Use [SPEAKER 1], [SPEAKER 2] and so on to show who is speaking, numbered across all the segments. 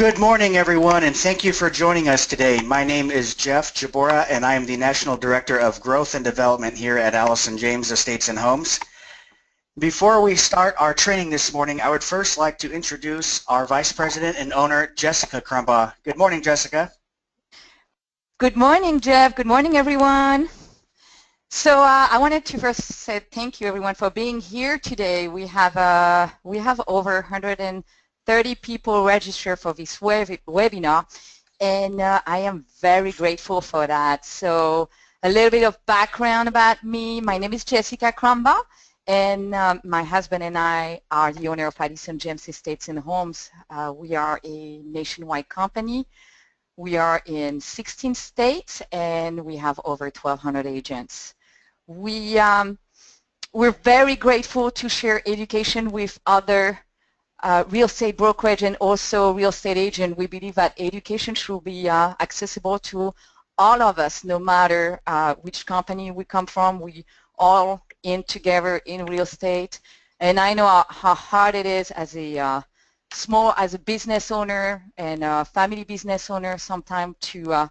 [SPEAKER 1] Good morning, everyone, and thank you for joining us today. My name is Jeff Jabora, and I am the National Director of Growth and Development here at Allison James Estates and Homes. Before we start our training this morning, I would first like to introduce our Vice President and owner, Jessica Crumbaugh. Good morning, Jessica.
[SPEAKER 2] Good morning, Jeff. Good morning, everyone. So I wanted to first say thank you, everyone, for being here today. We have over 130 people registered for this webinar, and I am very grateful for that. So a little bit of background about me. My name is Jessica Crumbaugh, and my husband and I are the owner of Allison James Estates and Homes. We are a nationwide company. We are in 16 states, and we have over 1,200 agents. We're very grateful to share education with other real estate brokerage and also real estate agent. We believe that education should be accessible to all of us, no matter which company we come from. We all in together in real estate, and I know how hard it is as a business owner and a family business owner sometimes to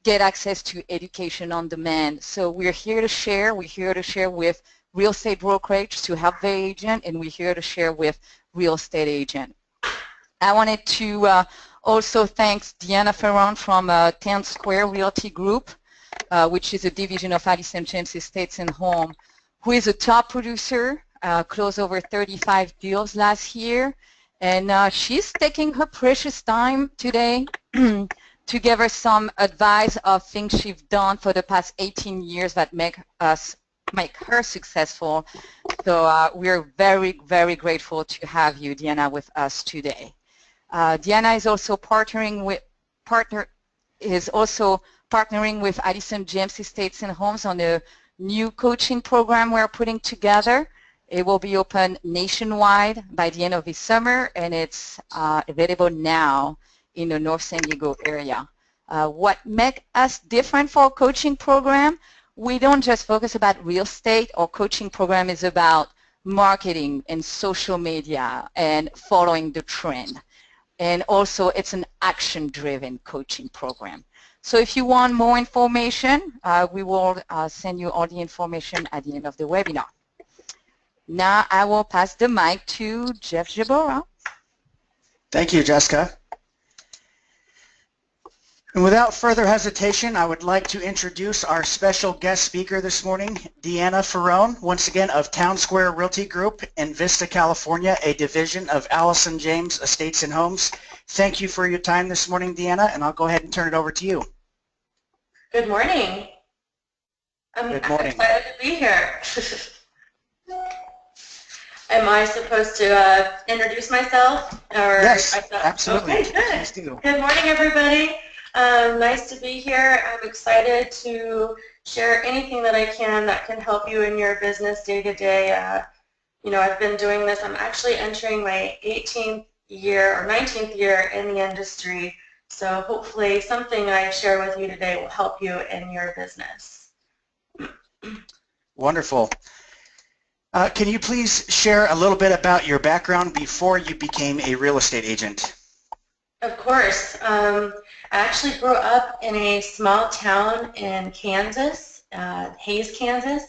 [SPEAKER 2] get access to education on demand. So we're here to share. We're here to share with real estate brokerage to help the agent, and we're here to share with real estate agent. I wanted to also thank Deanna Faraone from 10 Square Realty Group, which is a division of Allison James Estates and Home, who is a top producer, closed over 35 deals last year. And she's taking her precious time today to give us some advice of things she's done for the past 18 years that make her successful. So we're very, very grateful to have you, Deanna, with us today. Deanna is also partnering with Allison James Estates and Homes on a new coaching program we're putting together. It will be open nationwide by the end of this summer, and it's available now in the North San Diego area. What makes us different for our coaching program? We don't just focus about real estate. Our coaching program is about marketing and social media and following the trend. And also, it's an action-driven coaching program. So if you want more information, we will send you all the information at the end of the webinar. Now I will pass the mic to Jeff Jabora.
[SPEAKER 1] Thank you, Jessica. And without further hesitation, I would like to introduce our special guest speaker this morning, Deanna Faraone, once again of Town Square Realty Group in Vista, California, a division of Allison James Estates and Homes. Thank you for your time this morning, Deanna, and I'll go ahead and turn it over to you.
[SPEAKER 3] Good morning. I'm excited to be here. Am I supposed to introduce myself? Or
[SPEAKER 1] yes, absolutely.
[SPEAKER 3] Okay, good.
[SPEAKER 1] Please do.
[SPEAKER 3] Good morning, everybody. Nice to be here. I'm excited to share anything that I can that can help you in your business day to day. You know, I've been doing this. I'm actually entering my 18th year or 19th year in the industry. So hopefully something I share with you today will help you in your business.
[SPEAKER 1] Wonderful. Can you please share a little bit about your background before you became a real estate agent?
[SPEAKER 3] Of course. I actually grew up in a small town in Kansas, Hays, Kansas.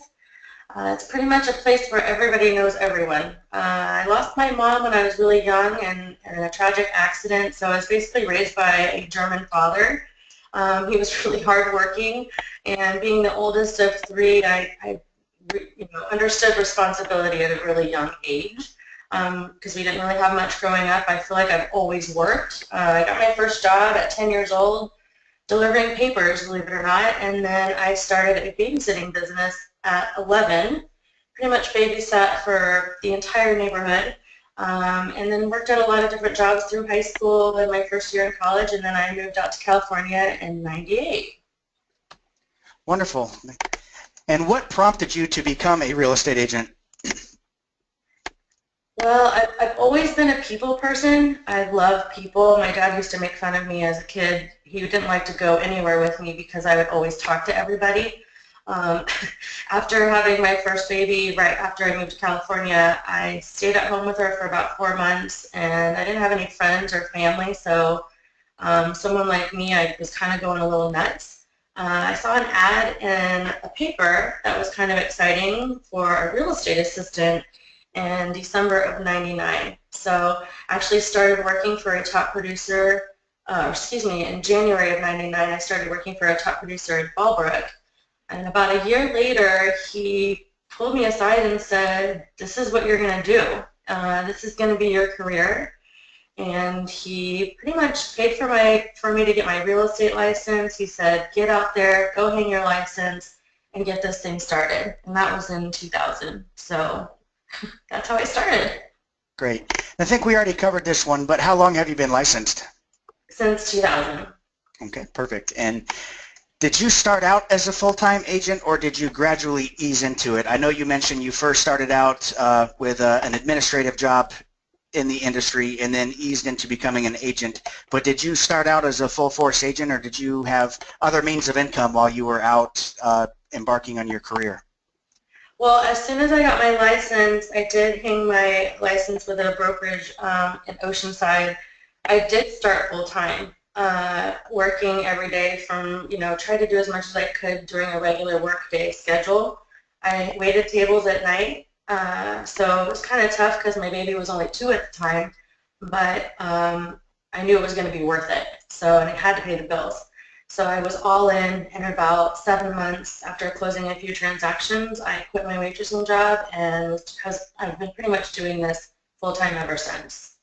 [SPEAKER 3] It's pretty much a place where everybody knows everyone. I lost my mom when I was really young in a tragic accident, so I was basically raised by a German father. He was really hardworking, and being the oldest of three, I understood responsibility at a really young age because we didn't really have much growing up. I feel like I've always worked. I got my first job at 10 years old delivering papers, believe it or not, and then I started a babysitting business at 11, pretty much babysat for the entire neighborhood, and then worked at a lot of different jobs through high school and my first year in college, and then I moved out to California in '98.
[SPEAKER 1] Wonderful. And what prompted you to become a real estate agent?
[SPEAKER 3] Well, I've always been a people person. I love people. My dad used to make fun of me as a kid. He didn't like to go anywhere with me because I would always talk to everybody. After having my first baby, right after I moved to California, I stayed at home with her for about 4 months, and I didn't have any friends or family, so Someone like me, I was kind of going a little nuts. I saw an ad in a paper that was kind of exciting for a real estate assistant in December of '99. So I actually started working for a top producer, in January of '99, I started working for a top producer in Fallbrook. And about a year later, he pulled me aside and said, this is what you're going to do. This is going to be your career. And he pretty much paid for me to get my real estate license. He said, get out there, go hang your license, and get this thing started. And that was in 2000. So that's how I started.
[SPEAKER 1] Great. I think we already covered this one, but how long have you been licensed?
[SPEAKER 3] Since 2000.
[SPEAKER 1] Okay, perfect. And did you start out as a full-time agent, or did you gradually ease into it? I know you mentioned you first started out with an administrative job in the industry and then eased into becoming an agent, but did you start out as a full-force agent, or did you have other means of income while you were out embarking on your career?
[SPEAKER 3] Well, as soon as I got my license, I did hang my license with a brokerage in Oceanside. I did start full-time, working every day from, try to do as much as I could during a regular workday schedule. I waited tables at night, so it was kind of tough because my baby was only 2 at the time, but I knew it was going to be worth it, and it had to pay the bills. So I was all in about 7 months after closing a few transactions. I quit my waitressing job, and because I've been pretty much doing this full-time ever since.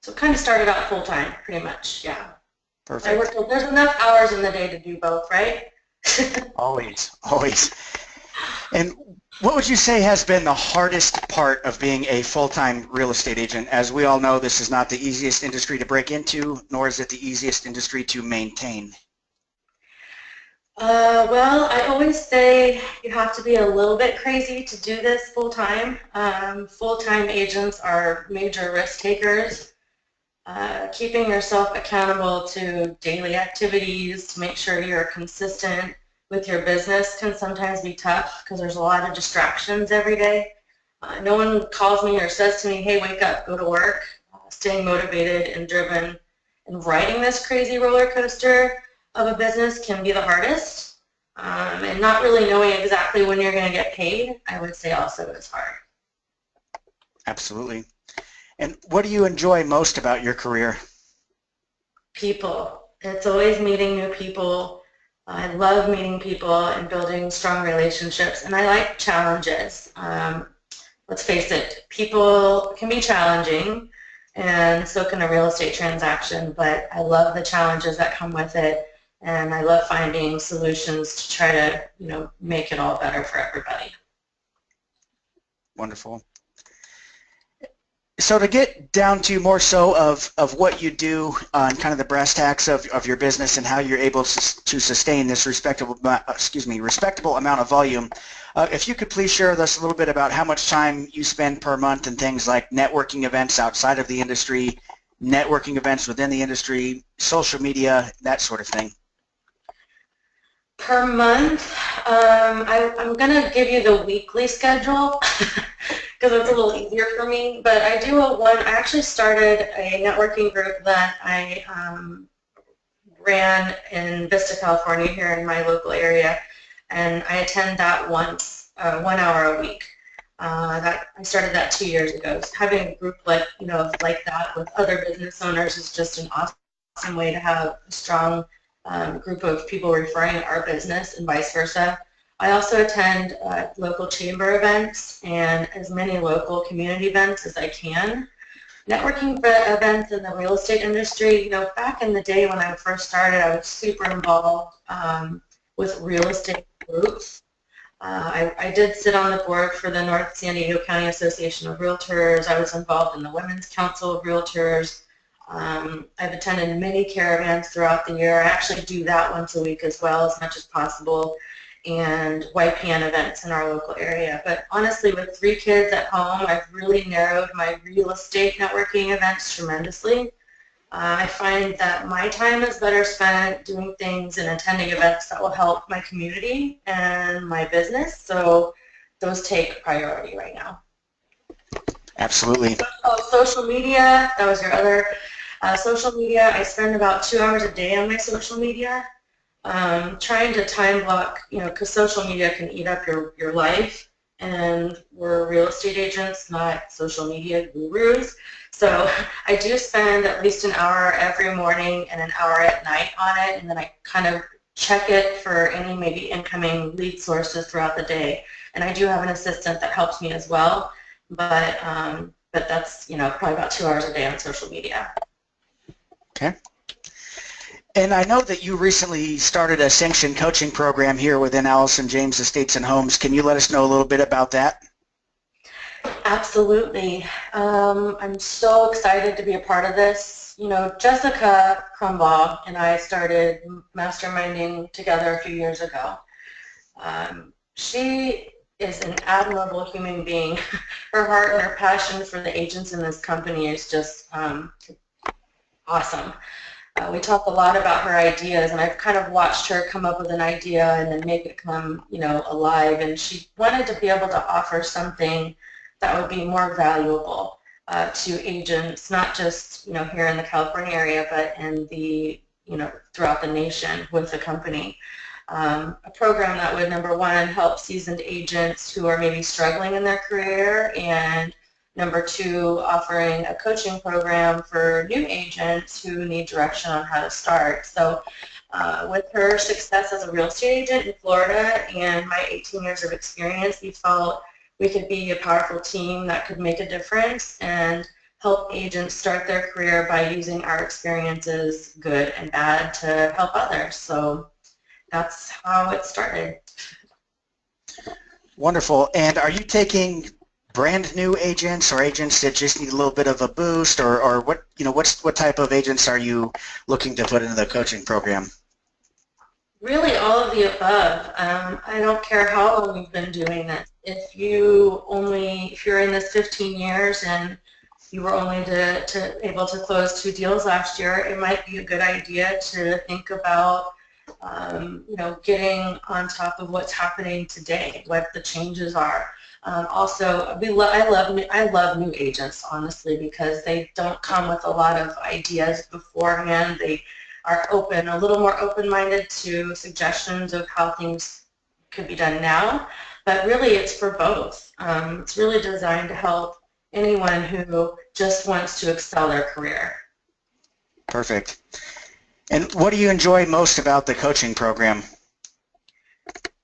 [SPEAKER 3] So it kind of started out full-time, pretty much, yeah.
[SPEAKER 1] Perfect.
[SPEAKER 3] There's enough hours in the day to do both, right?
[SPEAKER 1] Always, always. And what would you say has been the hardest part of being a full-time real estate agent? As we all know, this is not the easiest industry to break into, nor is it the easiest industry to maintain.
[SPEAKER 3] Well, I always say you have to be a little bit crazy to do this full-time. Full-time agents are major risk takers. Keeping yourself accountable to daily activities to make sure you're consistent with your business can sometimes be tough because there's a lot of distractions every day. No one calls me or says to me, hey, wake up, go to work. Staying motivated and driven and riding this crazy roller coaster of a business can be the hardest. And not really knowing exactly when you're going to get paid, I would say also is hard.
[SPEAKER 1] Absolutely. And what do you enjoy most about your career?
[SPEAKER 3] People. It's always meeting new people. I love meeting people and building strong relationships, and I like challenges. Let's face it, people can be challenging, and so can a real estate transaction, but I love the challenges that come with it, and I love finding solutions to try to, make it all better for everybody.
[SPEAKER 1] Wonderful. So to get down to more so of what you do and kind of the brass tacks of your business and how you're able to sustain this respectable amount of volume, if you could please share with us a little bit about how much time you spend per month in things like networking events outside of the industry, networking events within the industry, social media, that sort of thing.
[SPEAKER 3] Per month, I'm going to give you the weekly schedule because it's a little easier for me, but I actually started a networking group that I ran in Vista, California, here in my local area, and I attend that once, 1 hour a week. I started that 2 years ago. Having a group like that with other business owners is just an awesome way to have a strong group of people referring our business and vice versa. I also attend local chamber events and as many local community events as I can. Networking events in the real estate industry, back in the day when I first started, I was super involved with real estate groups. I did sit on the board for the North San Diego County Association of Realtors. I was involved in the Women's Council of Realtors. I've attended many caravans throughout the year. I actually do that once a week as well, as much as possible, and YPN events in our local area. But honestly, with 3 kids at home, I've really narrowed my real estate networking events tremendously. I find that my time is better spent doing things and attending events that will help my community and my business, so those take priority right now.
[SPEAKER 1] Absolutely.
[SPEAKER 3] Social media, that was your other Social media, I spend about 2 hours a day on my social media. Trying to time block, because social media can eat up your life, and we're real estate agents, not social media gurus. So I do spend at least an hour every morning and an hour at night on it, and then I kind of check it for any maybe incoming lead sources throughout the day. And I do have an assistant that helps me as well, but that's, probably about 2 hours a day on social media.
[SPEAKER 1] Okay. And I know that you recently started a sanctioned coaching program here within Allison James Estates and Homes. Can you let us know a little bit about that?
[SPEAKER 3] Absolutely. I'm so excited to be a part of this. Jessica Crumbaugh and I started masterminding together a few years ago. She is an admirable human being. Her heart and her passion for the agents in this company is just awesome. We talk a lot about her ideas, and I've kind of watched her come up with an idea and then make it come, alive. And she wanted to be able to offer something that would be more valuable to agents, not just, here in the California area, but in the, throughout the nation with the company. A program that would, number one, help seasoned agents who are maybe struggling in their career, and number two, offering a coaching program for new agents who need direction on how to start. So with her success as a real estate agent in Florida and my 18 years of experience, we felt we could be a powerful team that could make a difference and help agents start their career by using our experiences, good and bad, to help others. So that's how it started.
[SPEAKER 1] Wonderful. And are you taking brand new agents or agents that just need a little bit of a boost, or what type of agents are you looking to put into the coaching program?
[SPEAKER 3] Really all of the above. I don't care how long we've been doing this. If you're in this 15 years and you were only able to close 2 deals last year, it might be a good idea to think about getting on top of what's happening today, what the changes are. Also, I love new agents, honestly, because they don't come with a lot of ideas beforehand. They are a little more open-minded to suggestions of how things could be done now. But really, it's for both. It's really designed to help anyone who just wants to excel their career.
[SPEAKER 1] Perfect. And what do you enjoy most about the coaching program?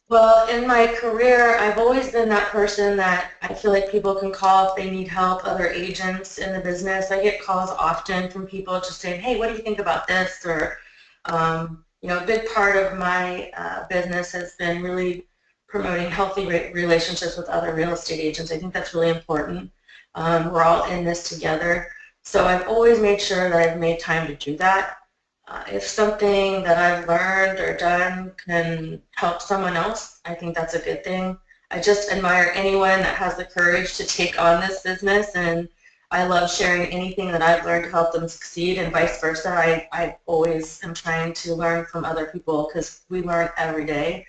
[SPEAKER 3] Well, in my career, I've always been that person that I feel like people can call if they need help, other agents in the business. I get calls often from people just saying, hey, what do you think about this? Or, a big part of my business has been really promoting healthy relationships with other real estate agents. I think that's really important. We're all in this together. So I've always made sure that I've made time to do that. If something that I've learned or done can help someone else, I think that's a good thing. I just admire anyone that has the courage to take on this business, and I love sharing anything that I've learned to help them succeed, and vice versa. I always am trying to learn from other people because we learn every day.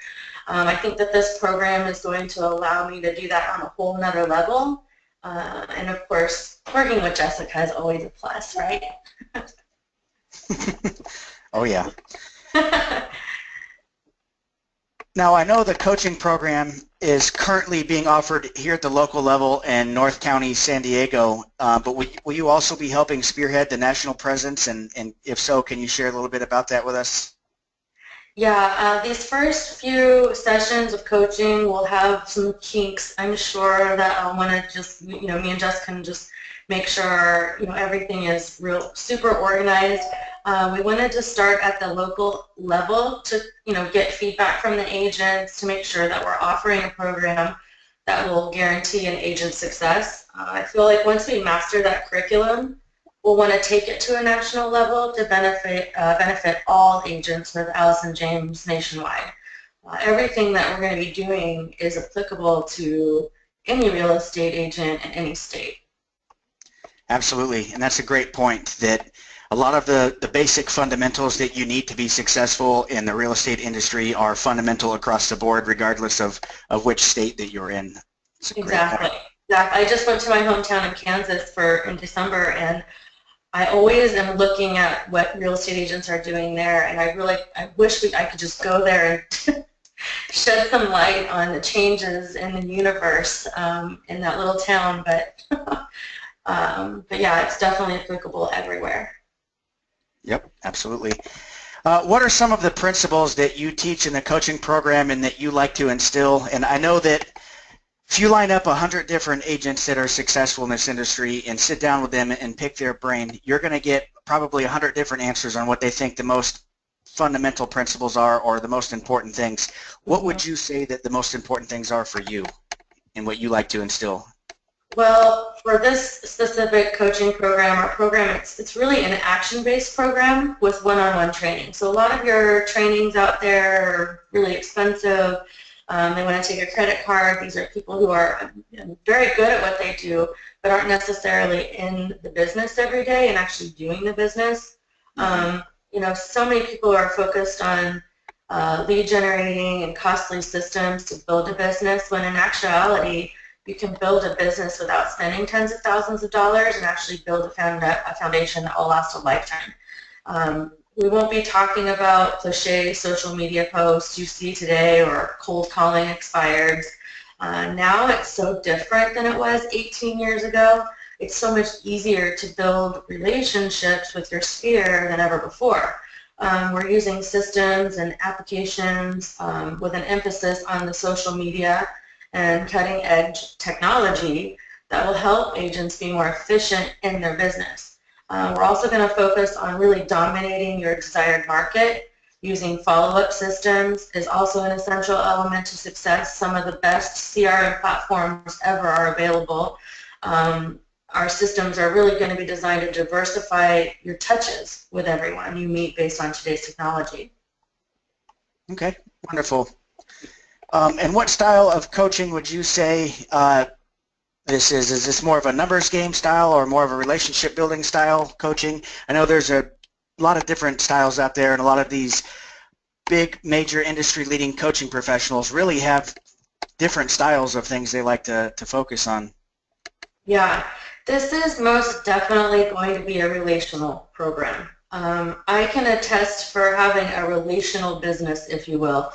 [SPEAKER 3] I think that this program is going to allow me to do that on a whole nother level. And of course, working with Jessica is always a plus, right?
[SPEAKER 1] Oh, yeah. Now, I know the coaching program is currently being offered here at the local level in North County, San Diego, but will you also be helping spearhead the national presence, and if so, can you share a little bit about that with us?
[SPEAKER 3] Yeah, these first few sessions of coaching will have some kinks. I'm sure that I'll want to just, me and Jess can just make sure, everything is super organized. We wanted to start at the local level to, get feedback from the agents to make sure that we're offering a program that will guarantee an agent's success. I feel like once we master that curriculum, we'll want to take it to a national level to benefit all agents with Allison James nationwide. Everything that we're going to be doing is applicable to any real estate agent in any state.
[SPEAKER 1] Absolutely, and that's a great point, that a lot of the basic fundamentals that you need to be successful in the real estate industry are fundamental across the board, regardless of which state that you're in.
[SPEAKER 3] Exactly. I just went to my hometown in Kansas in December, and I always am looking at what real estate agents are doing there, and I wish I could just go there and shed some light on the changes in the universe in that little town, but yeah, it's definitely applicable everywhere.
[SPEAKER 1] Yep, absolutely. What are some of the principles that you teach in the coaching program and that you like to instill? And I know that if you line up 100 different agents that are successful in this industry and sit down with them and pick their brain, you're going to get probably 100 different answers on what they think the most fundamental principles are or the most important things. What would you say that the most important things are for you and what you like to instill?
[SPEAKER 3] Well, for this specific coaching program, our program, it's really an action-based program with one-on-one training. So a lot of your trainings out there are really expensive. They want to take a credit card. These are people who are very good at what they do, but aren't necessarily in the business every day and actually doing the business. You know, so many people are focused on lead generating and costly systems to build a business, when in actuality, you can build a business without spending tens of thousands of dollars and actually build a foundation that will last a lifetime. We won't be talking about cliche social media posts you see today or cold calling expireds. Now it's so different than it was 18 years ago. It's so much easier to build relationships with your sphere than ever before. We're using systems and applications with an emphasis on the social media and cutting-edge technology that will help agents be more efficient in their business. We're also going to focus on really dominating your desired market. Using follow-up systems is also an essential element to success. Some of the best CRM platforms ever are available. Our systems are really going to be designed to diversify your touches with everyone you meet based on today's technology.
[SPEAKER 1] Okay, wonderful. And what style of coaching would you say this is? Is this more of a numbers game style or more of a relationship building style coaching? I know there's a lot of different styles out there, and a lot of these big major industry leading coaching professionals really have different styles of things they like to focus on.
[SPEAKER 3] Yeah, this is most definitely going to be a relational program. I can attest for having a relational business, if you will.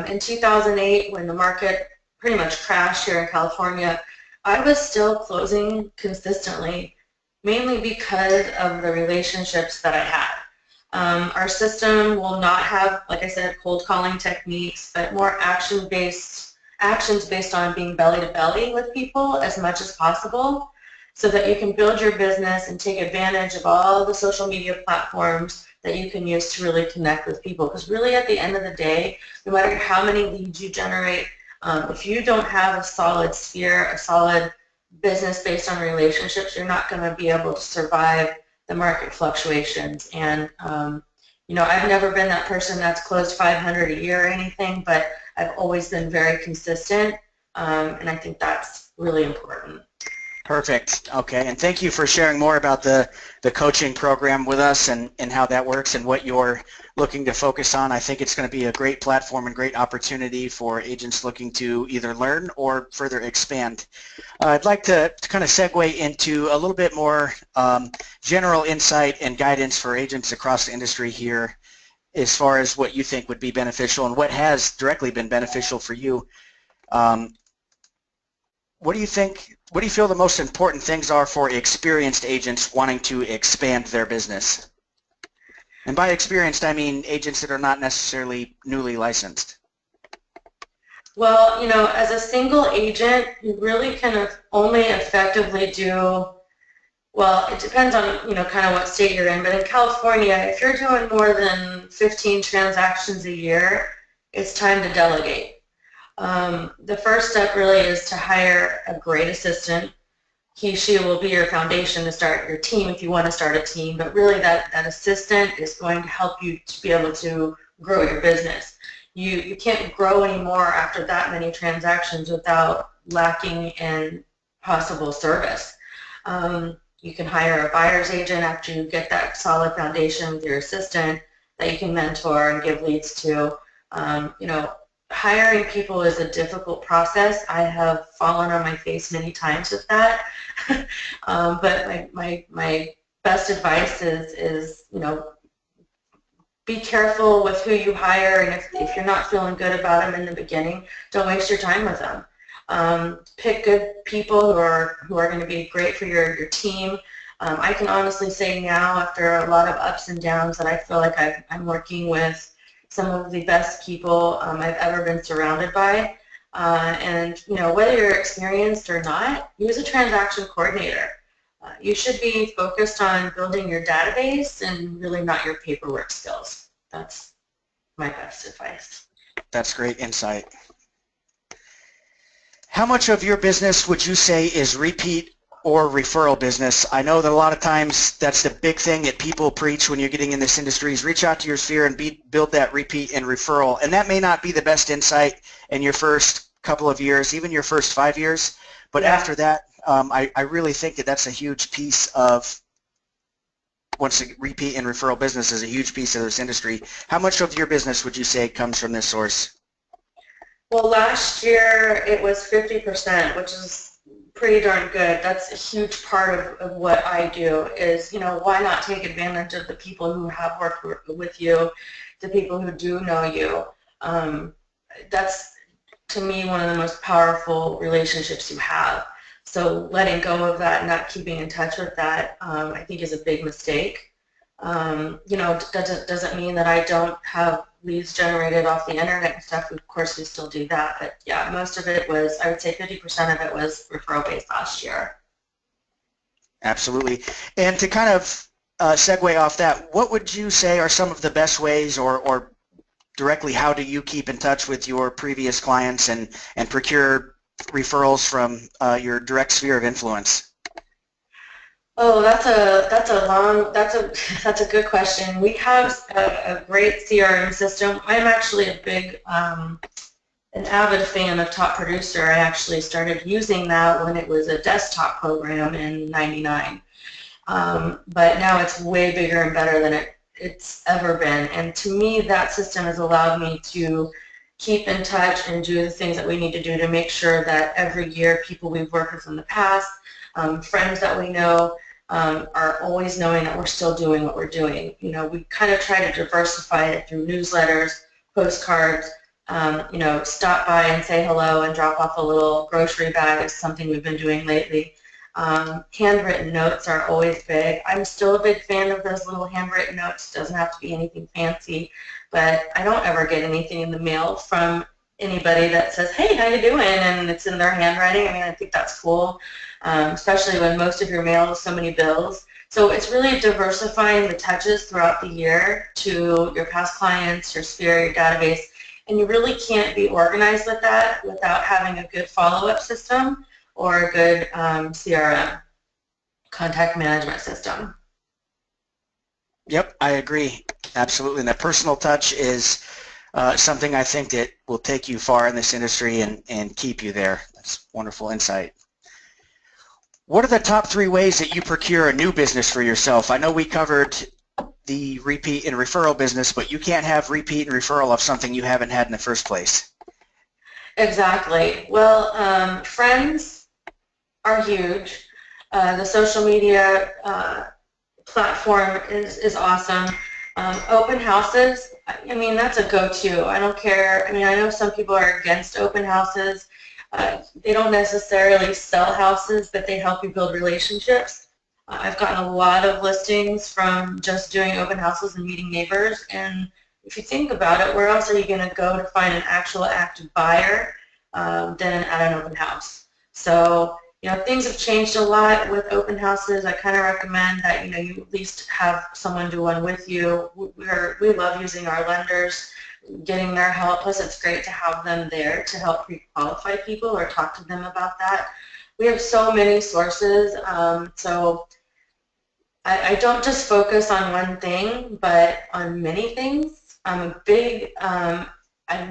[SPEAKER 3] In 2008, when the market pretty much crashed here in California, I was still closing consistently, mainly because of the relationships that I had. Our system will not have, like I said, cold calling techniques, but more actions based on being belly to belly with people as much as possible, so that you can build your business and take advantage of all the social media platforms that you can use to really connect with people. Because really at the end of the day, no matter how many leads you generate, if you don't have a solid sphere, a solid business based on relationships, you're not going to be able to survive the market fluctuations. And you know, I've never been that person that's closed 500 a year or anything, but I've always been very consistent, and I think that's really important.
[SPEAKER 1] Perfect. Okay, and thank you for sharing more about the coaching program with us and how that works and what you're looking to focus on. I think it's going to be a great platform and great opportunity for agents looking to either learn or further expand. I'd like to kind of segue into a little bit more general insight and guidance for agents across the industry here as far as what you think would be beneficial and what has directly been beneficial for you. What do you think, what do you feel the most important things are for experienced agents wanting to expand their business? And by experienced, I mean agents that are not necessarily newly licensed.
[SPEAKER 3] Well, you know, as a single agent, you really can only effectively do, well, it depends on, you know, kind of what state you're in, but in California, if you're doing more than 15 transactions a year, it's time to delegate. The first step really is to hire a great assistant. She will be your foundation to start your team if you want to start a team, but really that assistant is going to help you to be able to grow your business. You can't grow anymore after that many transactions without lacking in possible service. You can hire a buyer's agent after you get that solid foundation with your assistant that you can mentor and give leads to. You know, hiring people is a difficult process. I have fallen on my face many times with that. But my best advice is be careful with who you hire, and if you're not feeling good about them in the beginning, don't waste your time with them. Pick good people who are going to be great for your team. I can honestly say now, after a lot of ups and downs, that I feel like I'm working with some of the best people I've ever been surrounded by. And whether you're experienced or not, use a transaction coordinator. You should be focused on building your database and really not your paperwork skills. That's my best advice.
[SPEAKER 1] That's great insight. How much of your business would you say is repeat or referral business? I know that a lot of times that's the big thing that people preach when you're getting in this industry is reach out to your sphere and build that repeat and referral. And that may not be the best insight in your first couple of years, even your first 5 years. But after that, I really think that that's a huge piece of, once a repeat and referral business is a huge piece of this industry. How much of your business would you say comes from this source?
[SPEAKER 3] Well, last year it was 50%, which is pretty darn good. That's a huge part of what I do is, why not take advantage of the people who have worked with you, the people who do know you. That's, to me, one of the most powerful relationships you have. So letting go of that and not keeping in touch with that, I think, is a big mistake. Doesn't mean that I don't have leads generated off the internet and stuff. Of course, we still do that. But yeah, most of it was, I would say 50% of it was referral-based last year.
[SPEAKER 1] Absolutely. And to kind of segue off that, what would you say are some of the best ways, or directly, how do you keep in touch with your previous clients and procure referrals from your direct sphere of influence?
[SPEAKER 3] Oh, that's a good question. We have a great CRM system. I'm actually a big an avid fan of Top Producer. I actually started using that when it was a desktop program in '99, but now it's way bigger and better than it's ever been. And to me, that system has allowed me to keep in touch and do the things that we need to do to make sure that every year people we've worked with in the past, friends that we know, are always knowing that we're still doing what we're doing. We kind of try to diversify it through newsletters, postcards, stop by and say hello and drop off a little grocery bag is something we've been doing lately. Handwritten notes are always big. I'm still a big fan of those little handwritten notes. It doesn't have to be anything fancy, but I don't ever get anything in the mail from anybody that says, hey, how you doing? And it's in their handwriting. I mean, I think that's cool, especially when most of your mail is so many bills. So it's really diversifying the touches throughout the year to your past clients, your sphere, your database, and you really can't be organized with that without having a good follow-up system or a good CRM, contact management system.
[SPEAKER 1] Yep, I agree. Absolutely. And that personal touch is something I think that will take you far in this industry and keep you there. That's wonderful insight. What are the top 3 ways that you procure a new business for yourself? I know we covered the repeat and referral business, but you can't have repeat and referral of something you haven't had in the first place.
[SPEAKER 3] Exactly. Well, friends are huge. The social media platform is awesome. Open houses, I mean, that's a go-to. I don't care. I mean, I know some people are against open houses. They don't necessarily sell houses, but they help you build relationships. I've gotten a lot of listings from just doing open houses and meeting neighbors. And if you think about it, where else are you going to go to find an actual active buyer than at an open house? So, things have changed a lot with open houses. I kind of recommend that, you at least have someone do one with you. We love using our lenders, getting their help. Plus, it's great to have them there to help pre-qualify people or talk to them about that. We have so many sources, so I don't just focus on one thing, but on many things. I'm a big, I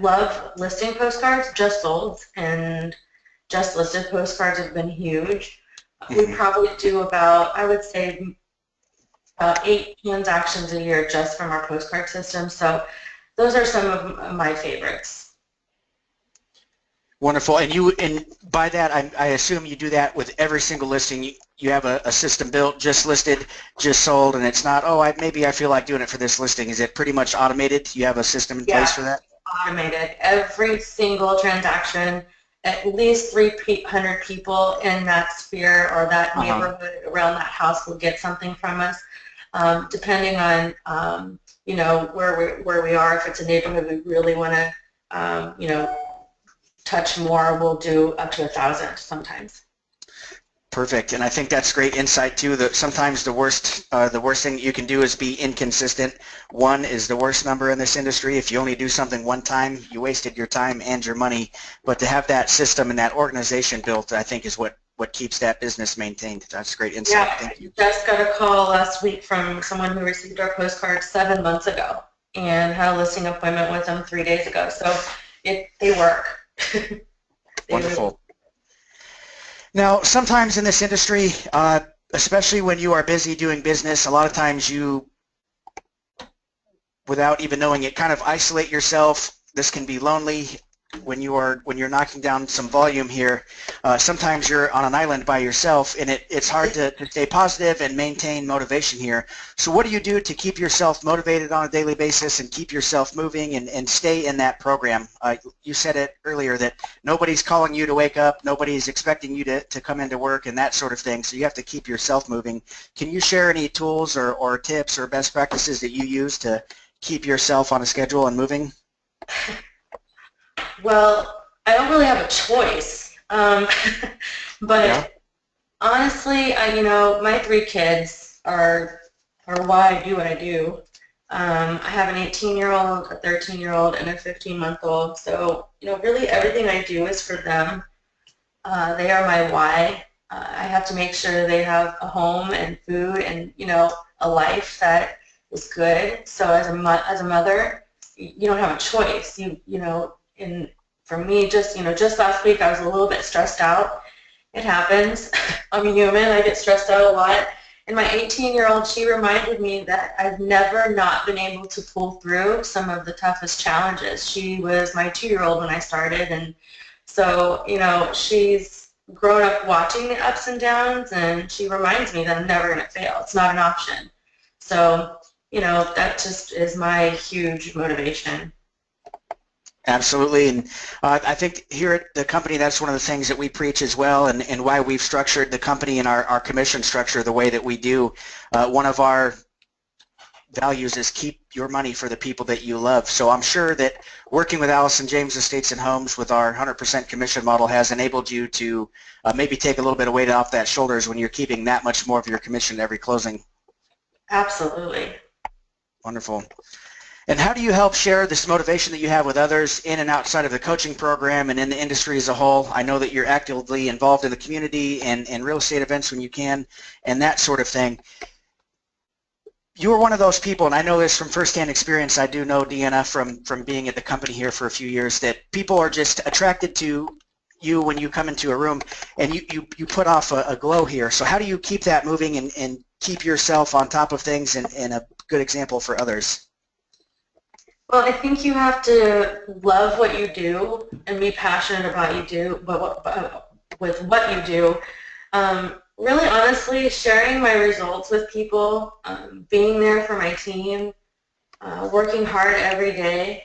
[SPEAKER 3] love listing postcards, just sold, and just listed postcards have been huge. We probably do about, I would say, about 8 transactions a year just from our postcard system. So those are some of my favorites.
[SPEAKER 1] Wonderful. And by that, I assume you do that with every single listing. You have a system built, just listed, just sold, and it's not, oh, maybe I feel like doing it for this listing. Is it pretty much automated? You have a system in place for that?
[SPEAKER 3] Automated. Every single transaction, at least 300 people in that sphere or that neighborhood around that house will get something from us, depending on you know, where we are. If it's a neighborhood we really want to you know, touch more, we'll do up to 1,000 sometimes.
[SPEAKER 1] Perfect, and I think that's great insight too. That sometimes the worst thing you can do is be inconsistent. One is the worst number in this industry. If you only do something one time, you wasted your time and your money. But to have that system and that organization built, I think, is what keeps that business maintained. That's great insight.
[SPEAKER 3] Yeah,
[SPEAKER 1] Thank you.
[SPEAKER 3] Just got a call last week from someone who received our postcard 7 months ago and had a listing appointment with them 3 days ago. So they work.
[SPEAKER 1] Wonderful. Now, sometimes in this industry, especially when you are busy doing business, a lot of times you, without even knowing it, kind of isolate yourself. This can be lonely when you're knocking down some volume here. Sometimes you're on an island by yourself, and it's hard to stay positive and maintain motivation here. So what do you do to keep yourself motivated on a daily basis and keep yourself moving and stay in that program? You said it earlier that nobody's calling you to wake up, nobody's expecting you to come into work and that sort of thing, so you have to keep yourself moving. Can you share any tools or tips or best practices that you use to keep yourself on a schedule and moving?
[SPEAKER 3] Well, I don't really have a choice, but honestly, you know, my 3 kids are why I do what I do. I have an 18-year-old, a 13-year-old, and a 15-month-old, so, you know, really everything I do is for them. They are my why. I have to make sure they have a home and food and, you know, a life that is good. So as a mother, you don't have a choice. You know, and for me, just last week I was a little bit stressed out. It happens. I'm a human. I get stressed out a lot. And my 18-year-old, she reminded me that I've never not been able to pull through some of the toughest challenges. She was my 2-year-old when I started, and so, you know, she's grown up watching the ups and downs, and she reminds me that I'm never going to fail. It's not an option. So, you know, that just is my huge motivation.
[SPEAKER 1] Absolutely, and I think here at the company that's one of the things that we preach as well, and why we've structured the company and our commission structure the way that we do. One of our values is keep your money for the people that you love. So I'm sure that working with Allison James Estates and Homes with our 100% commission model has enabled you to maybe take a little bit of weight off that shoulders when you're keeping that much more of your commission every closing.
[SPEAKER 3] Absolutely.
[SPEAKER 1] Wonderful. And how do you help share this motivation that you have with others in and outside of the coaching program and in the industry as a whole? I know that you're actively involved in the community and real estate events when you can and that sort of thing. You are one of those people, and I know this from firsthand experience. I do know, Deanna, from being at the company here for a few years, that people are just attracted to you when you come into a room, and you put off a glow here. So how do you keep that moving and keep yourself on top of things and a good example for others?
[SPEAKER 3] Well, I think you have to love what you do and be passionate about with what you do. Really, honestly, sharing my results with people, being there for my team, working hard every day,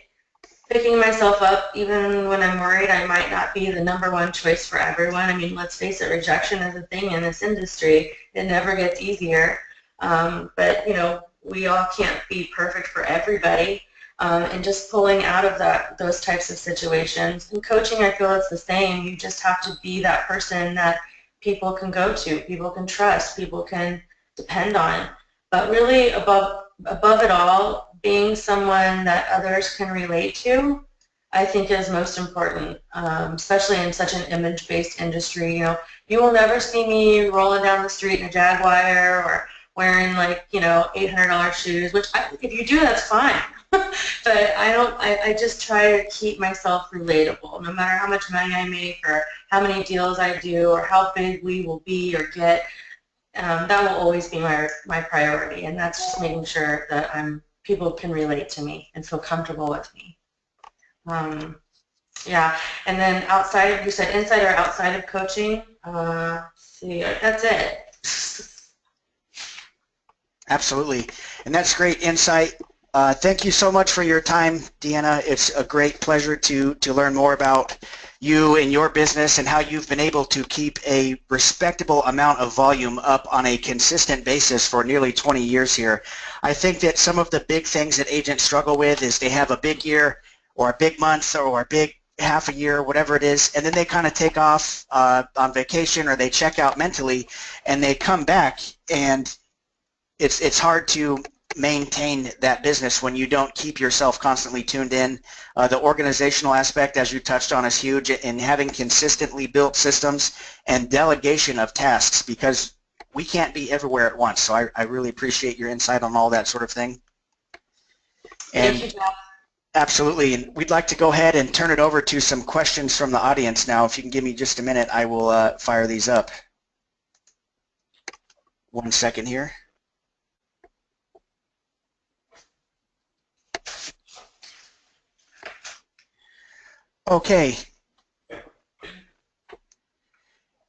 [SPEAKER 3] picking myself up even when I'm worried I might not be the #1 choice for everyone. I mean, let's face it, rejection is a thing in this industry. It never gets easier. But, you know, we all can't be perfect for everybody. And just pulling out of those types of situations. In coaching, I feel it's the same. You just have to be that person that people can go to, people can trust, people can depend on. But really, above it all, being someone that others can relate to, I think is most important, especially in such an image-based industry. You know, you will never see me rolling down the street in a Jaguar or wearing, like, you know, $800 shoes, which if you do, that's fine. But I just try to keep myself relatable, no matter how much money I make or how many deals I do or how big we will be or get. That will always be my priority, and that's just making sure that people can relate to me and feel comfortable with me. Yeah, and then outside of, you said inside or outside of coaching, see, that's it.
[SPEAKER 1] Absolutely. And that's great insight. Thank you so much for your time, Deanna. It's a great pleasure to learn more about you and your business and how you've been able to keep a respectable amount of volume up on a consistent basis for nearly 20 years here. I think that some of the big things that agents struggle with is they have a big year or a big month or a big half a year, whatever it is, and then they kind of take off on vacation or they check out mentally and they come back, and it's hard to maintain that business when you don't keep yourself constantly tuned in. The organizational aspect, as you touched on, is huge, in having consistently built systems and delegation of tasks, because we can't be everywhere at once. So I really appreciate your insight on all that sort of thing.
[SPEAKER 3] Thank you,
[SPEAKER 1] And
[SPEAKER 3] Jeff.
[SPEAKER 1] absolutely, and we'd like to go ahead and turn it over to some questions from the audience now. If you can give me just a minute, I will fire these up. 1 second here. Okay.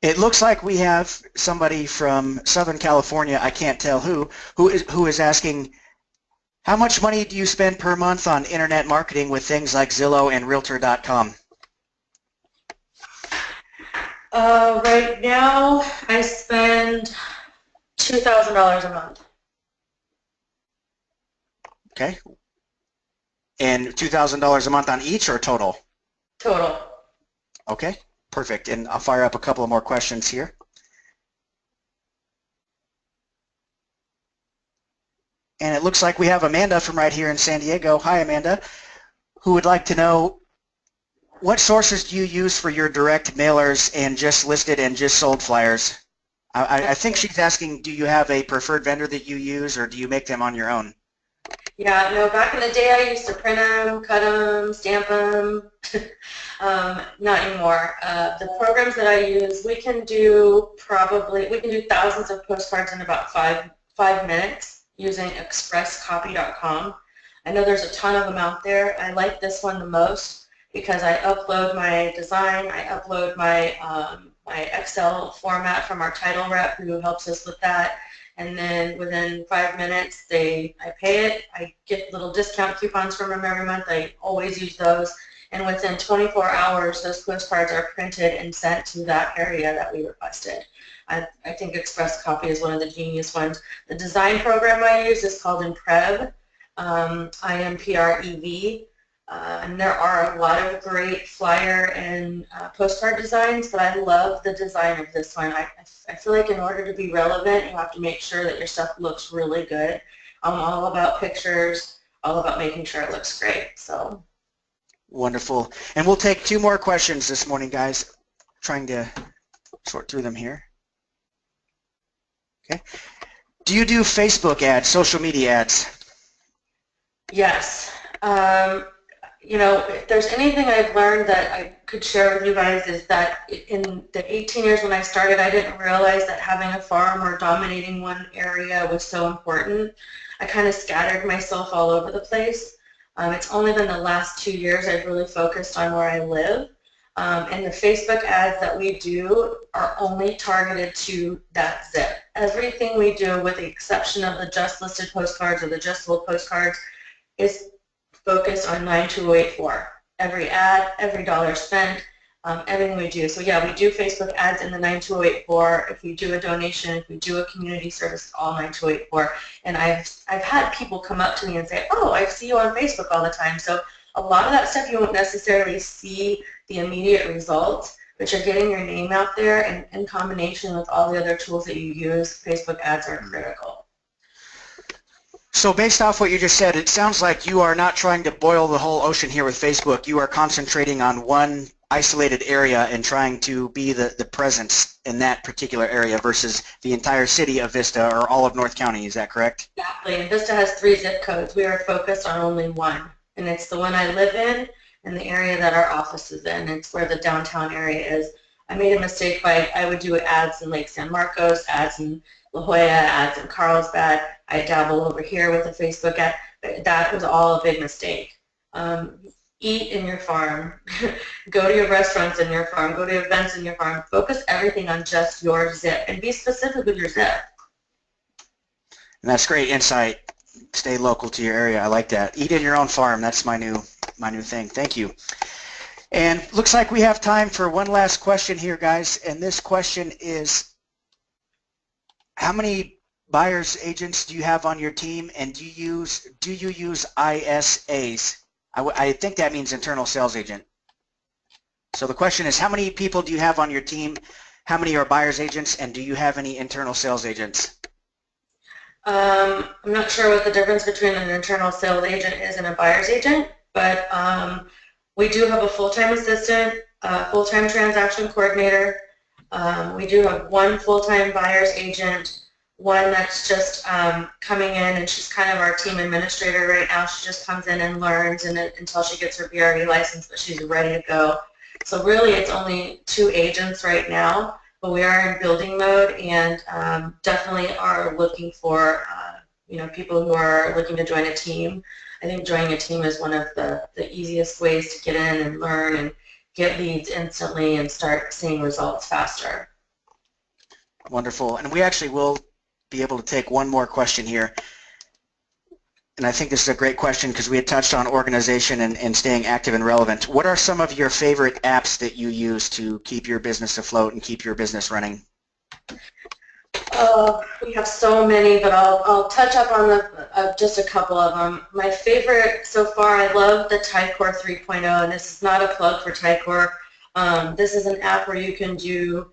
[SPEAKER 1] It looks like we have somebody from Southern California, I can't tell who is asking, how much money do you spend per month on internet marketing with things like Zillow and Realtor.com?
[SPEAKER 3] Right now, I spend $2,000 a month.
[SPEAKER 1] Okay. And $2,000 a month on each or total?
[SPEAKER 3] Total.
[SPEAKER 1] Okay, perfect. And I'll fire up a couple of more questions here. And it looks like we have Amanda from right here in San Diego. Hi, Amanda, who would like to know, what sources do you use for your direct mailers and just listed and just sold flyers? I think she's asking, do you have a preferred vendor that you use, or do you make them on your own?
[SPEAKER 3] Yeah, no, back in the day I used to print them, cut them, stamp them. Not anymore. The programs that I use, we can do thousands of postcards in about five minutes using expresscopy.com. I know there's a ton of them out there. I like this one the most because I upload my design, I upload my my Excel format from our title rep who helps us with that, and then within 5 minutes I pay it. I get little discount coupons from them every month. I always use those, and within 24 hours those postcards are printed and sent to that area that we requested. I think Express Copy is one of the genius ones. The design program I use is called Imprev, IMPREV. And there are a lot of great flyer and postcard designs, but I love the design of this one. I feel like in order to be relevant, you have to make sure that your stuff looks really good. I'm all about pictures, all about making sure it looks great. So
[SPEAKER 1] wonderful. And we'll take 2 more questions this morning, guys. Trying to sort through them here. Okay. Do you do Facebook ads, social media ads?
[SPEAKER 3] yes. You know, if there's anything I've learned that I could share with you guys is that in the 18 years when I started, I didn't realize that having a farm or dominating one area was so important. I kind of scattered myself all over the place. It's only been the last 2 years I've really focused on where I live. And the Facebook ads that we do are only targeted to that zip. Everything we do, with the exception of the just listed postcards or the just sold postcards, is focused on 92084. Every ad, every dollar spent, everything we do. So yeah, we do Facebook ads in the 92084. If we do a donation, if we do a community service, all 92084. And I've had people come up to me and say, oh, I see you on Facebook all the time. So a lot of that stuff you won't necessarily see the immediate results, but you're getting your name out there, and in combination with all the other tools that you use, Facebook ads are critical.
[SPEAKER 1] So based off what you just said, it sounds like you are not trying to boil the whole ocean here with Facebook. You are concentrating on one isolated area and trying to be the presence in that particular area versus the entire city of Vista or all of North County. Is that correct?
[SPEAKER 3] Exactly. And Vista has 3 zip codes. We are focused on only one, and it's the one I live in and the area that our office is in. It's where the downtown area is. I made a mistake I would do ads in Lake San Marcos, ads in La Jolla, ads in Carlsbad. I dabble over here with a Facebook ad. That was all a big mistake. eat in your farm, go to your restaurants in your farm, go to events in your farm. Focus everything on just your zip and be specific with your zip.
[SPEAKER 1] And that's great insight. Stay local to your area. I like that. Eat in your own farm. That's my new thing. Thank you. And looks like we have time for one last question here, guys. And this question is, how many buyers agents do you have on your team, and do you use ISAs? I think that means internal sales agent. So the question is, how many people do you have on your team? How many are buyers agents, and do you have any internal sales agents?
[SPEAKER 3] I'm not sure what the difference between an internal sales agent is and a buyer's agent, but we do have a full-time assistant, a full-time transaction coordinator. We do have one full-time buyer's agent, one that's just coming in, and she's kind of our team administrator right now. She just comes in and learns until she gets her BRE license, but she's ready to go. So really it's only 2 agents right now, but we are in building mode, and definitely are looking for people who are looking to join a team. I think joining a team is one of the easiest ways to get in and learn and get leads instantly and start seeing results faster.
[SPEAKER 1] Wonderful. And we actually will be able to take one more question here. And I think this is a great question because we had touched on organization and staying active and relevant. What are some of your favorite apps that you use to keep your business afloat and keep your business running?
[SPEAKER 3] We have so many, but I'll touch up on just a couple of them. My favorite so far, I love the Tycor 3.0, and this is not a plug for Tycor. This is an app where you can do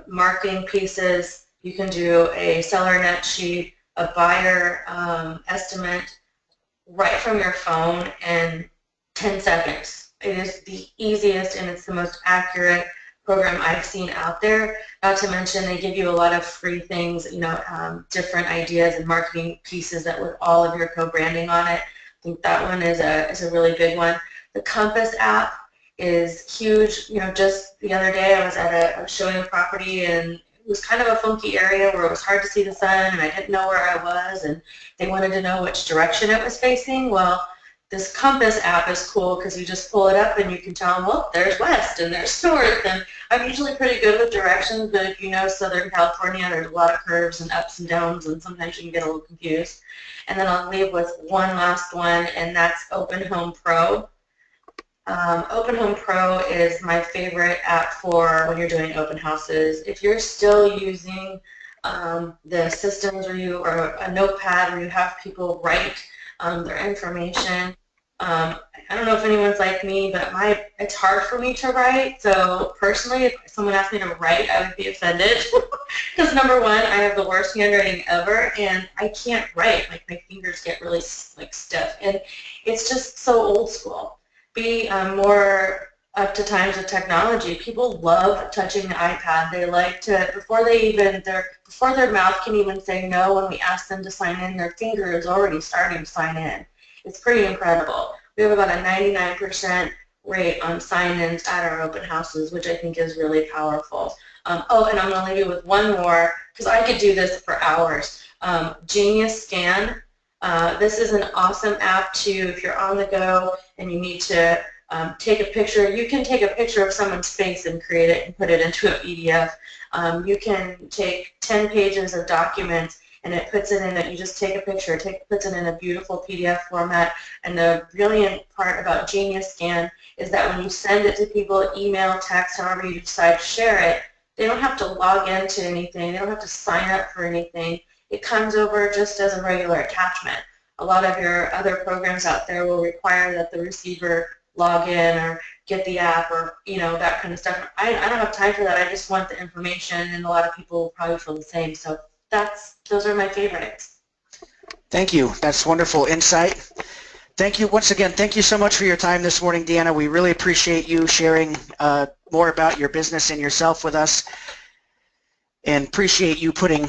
[SPEAKER 3] marketing pieces, you can do a seller net sheet, a buyer estimate right from your phone in 10 seconds. It is the easiest and it's the most accurate program I've seen out there. Not to mention they give you a lot of free things, different ideas and marketing pieces that with all of your co-branding on it. I think that one is a really big one. The Compass app is huge. Just the other day I was at a showing a property, and it was kind of a funky area where it was hard to see the sun, and I didn't know where I was, and they wanted to know which direction it was facing. Well, this Compass app is cool because you just pull it up and you can tell them, well, there's west and there's north, and I'm usually pretty good with directions, but if you know Southern California, there's a lot of curves and ups and downs, and sometimes you can get a little confused. And then I'll leave with one last one, and that's Open Home Pro. Open Home Pro is my favorite app for when you're doing open houses. If you're still using the systems or a notepad where you have people write their information, I don't know if anyone's like me, but it's hard for me to write. So personally, if someone asked me to write, I would be offended because number one, I have the worst handwriting ever, and I can't write. Like my fingers get really stiff, and it's just so old school. Be more up to times with technology. People love touching the iPad. They like to, before their mouth can even say no when we ask them to sign in, their finger is already starting to sign in. It's pretty incredible. We have about a 99% rate on sign-ins at our open houses, which I think is really powerful. And I'm going to leave you with one more, because I could do this for hours. Genius Scan. This is an awesome app too if you're on the go and you need to take a picture. You can take a picture of someone's face and create it and put it into a PDF. You can take 10 pages of documents and it puts it in it. You just take a picture, puts it in a beautiful PDF format. And the brilliant part about Genius Scan is that when you send it to people, email, text, however you decide to share it, they don't have to log into anything. They don't have to sign up for anything. It comes over just as a regular attachment. A lot of your other programs out there will require that the receiver log in or get the app or that kind of stuff. I don't have time for that. I just want the information, and a lot of people will probably feel the same. So those are my favorites.
[SPEAKER 1] Thank you. That's wonderful insight. Thank you once again. Thank you so much for your time this morning, Deanna. We really appreciate you sharing more about your business and yourself with us, and appreciate you putting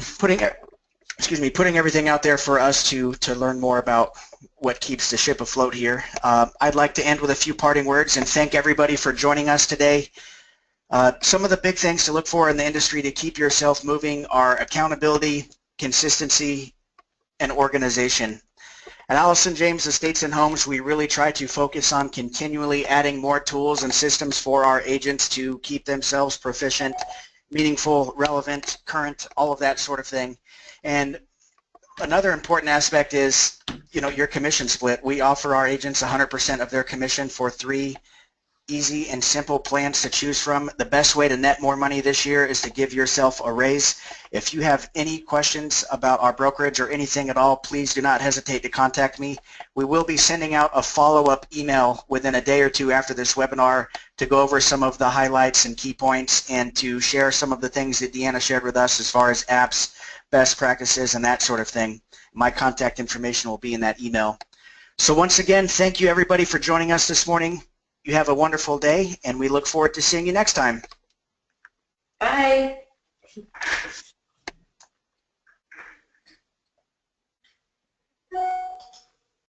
[SPEAKER 1] everything out there for us to learn more about what keeps the ship afloat here. I'd like to end with a few parting words and thank everybody for joining us today. Some of the big things to look for in the industry to keep yourself moving are accountability, consistency, and organization. At Allison James Estates and Homes, we really try to focus on continually adding more tools and systems for our agents to keep themselves proficient, meaningful, relevant, current, all of that sort of thing. And another important aspect is, your commission split. We offer our agents 100% of their commission for 3 easy and simple plans to choose from. The best way to net more money this year is to give yourself a raise. If you have any questions about our brokerage or anything at all, please do not hesitate to contact me. We will be sending out a follow-up email within a day or two after this webinar to go over some of the highlights and key points and to share some of the things that Deanna shared with us as far as apps, best practices, and that sort of thing. My contact information will be in that email. So once again, thank you everybody for joining us this morning. You have a wonderful day, and we look forward to seeing you next time.
[SPEAKER 3] Bye.